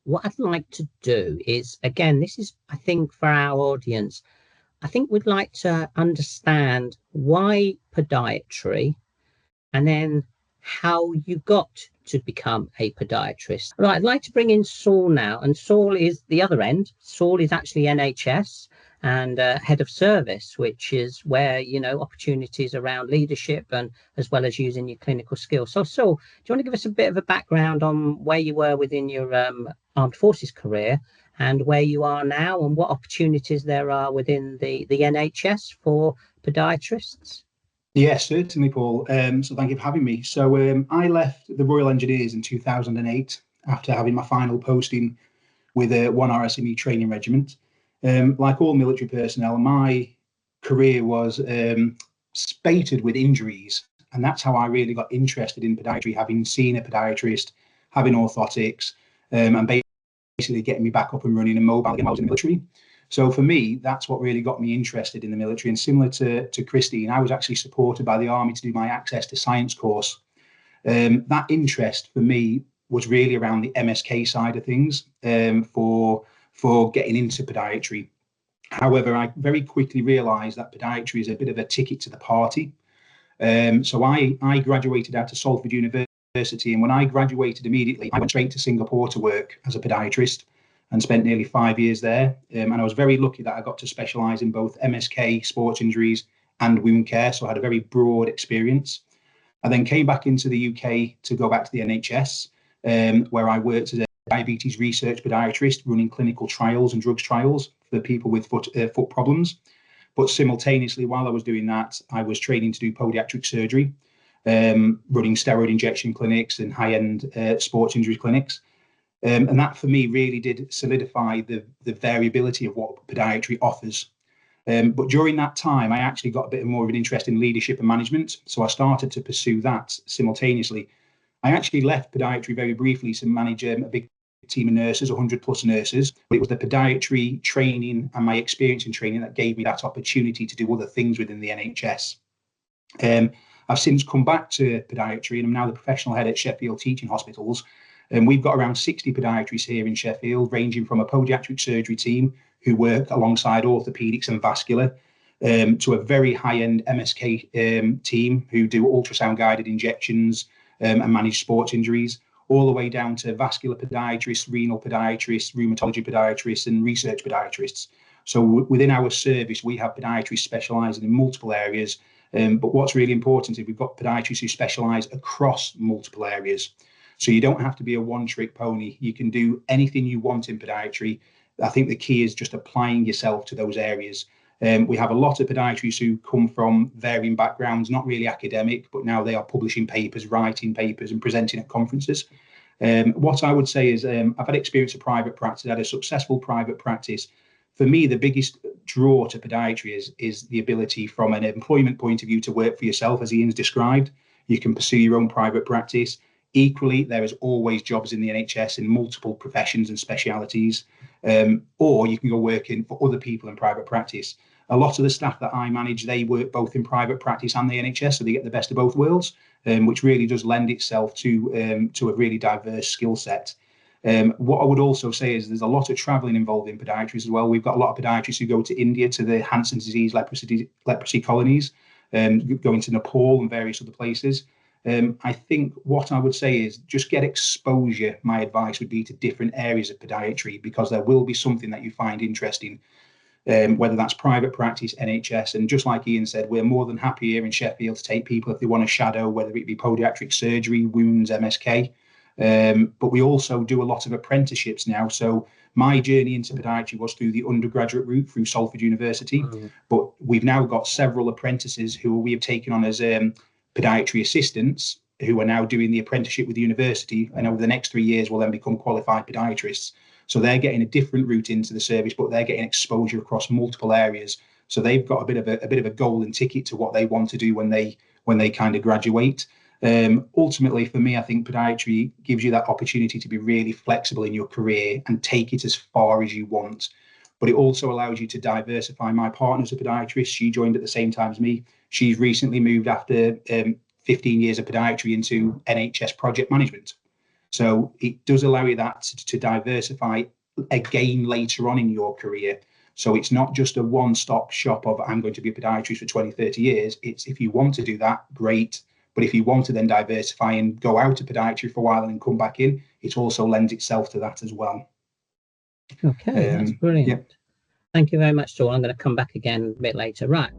what I'd like to do is, again, this is, I think, for our audience, I think we'd like to understand why podiatry and then how you got to become a podiatrist. Right, I'd like to bring in Saul now, and Saul is the other end. Saul is actually NHS and head of service, which is where, opportunities around leadership and as well as using your clinical skills. So, Saul, do you want to give us a bit of a background on where you were within your armed forces career and where you are now and what opportunities there are within the NHS for podiatrists? Yes, certainly, Paul. So thank you for having me. So I left the Royal Engineers in 2008 after having my final posting with a 1 RSME training regiment. Like all military personnel, my career was spated with injuries, and that's how I really got interested in podiatry, having seen a podiatrist, having orthotics, and basically getting me back up and running and mobile when I was in the military. So for me, that's what really got me interested in the military. And similar to Christine, I was actually supported by the Army to do my Access to Science course. That interest for me was really around the MSK side of things for getting into podiatry. However, I very quickly realised that podiatry is a bit of a ticket to the party. So I graduated out of Salford University, and when I graduated immediately, I went straight to Singapore to work as a podiatrist and spent nearly 5 years there. And I was very lucky that I got to specialise in both MSK, sports injuries, and wound care. So I had a very broad experience. I then came back into the UK to go back to the NHS, where I worked as a diabetes research podiatrist, running clinical trials and drugs trials for people with foot problems. But simultaneously, while I was doing that, I was training to do podiatric surgery, running steroid injection clinics and high-end sports injury clinics. And that for me really did solidify the variability of what podiatry offers. But during that time, I actually got a bit more of an interest in leadership and management. So I started to pursue that simultaneously. I actually left podiatry very briefly to manage a big team of nurses, 100 plus nurses. But it was the podiatry training and my experience in training that gave me that opportunity to do other things within the NHS. I've since come back to podiatry and I'm now the professional head at Sheffield Teaching Hospitals. And we've got around 60 podiatrists here in Sheffield, ranging from a podiatric surgery team who work alongside orthopedics and vascular, to a very high-end MSK team who do ultrasound-guided injections and manage sports injuries, all the way down to vascular podiatrists, renal podiatrists, rheumatology podiatrists, and research podiatrists. So within our service, we have podiatrists specialising in multiple areas. But what's really important is we've got podiatrists who specialise across multiple areas. So you don't have to be a one-trick pony. You can do anything you want in podiatry. I think the key is just applying yourself to those areas. We have a lot of podiatrists who come from varying backgrounds, not really academic, but now they are publishing papers, writing papers and presenting at conferences. What I would say is I've had experience of private practice, I had a successful private practice. For me, the biggest draw to podiatry is the ability from an employment point of view to work for yourself, as Ian's described. You can pursue your own private practice. Equally, there is always jobs in the NHS in multiple professions and specialities, or you can go working for other people in private practice. A lot of the staff that I manage, they work both in private practice and the NHS, so they get the best of both worlds, which really does lend itself to a really diverse skill set. What I would also say is there's a lot of travelling involved in podiatry as well. We've got a lot of podiatrists who go to India to the Hansen's disease leprosy colonies, going to Nepal and various other places. I think what I would say is just get exposure. My advice would be to different areas of podiatry, because there will be something that you find interesting, whether that's private practice, NHS. And just like Ian said, we're more than happy here in Sheffield to take people if they want to shadow, whether it be podiatric surgery, wounds, MSK. But we also do a lot of apprenticeships now. So my journey into podiatry was through the undergraduate route through Salford University. But we've now got several apprentices who we have taken on as podiatry assistants who are now doing the apprenticeship with the university, and over the next 3 years will then become qualified podiatrists. So they're getting a different route into the service, but they're getting exposure across multiple areas. So they've got a bit of a golden ticket to what they want to do when they kind of graduate. Ultimately, for me, I think podiatry gives you that opportunity to be really flexible in your career and take it as far as you want. But it also allows you to diversify. My partner's a podiatrist. She joined at the same time as me. She's recently moved after 15 years of podiatry into NHS project management. So it does allow you that to diversify again later on in your career. So it's not just a one-stop shop of I'm going to be a podiatrist for 20, 30 years. It's if you want to do that, great. But if you want to then diversify and go out of podiatry for a while and then come back in, it also lends itself to that as well. Okay, that's brilliant. Yeah. Thank you very much, Saul. I'm going to come back again a bit later. Right.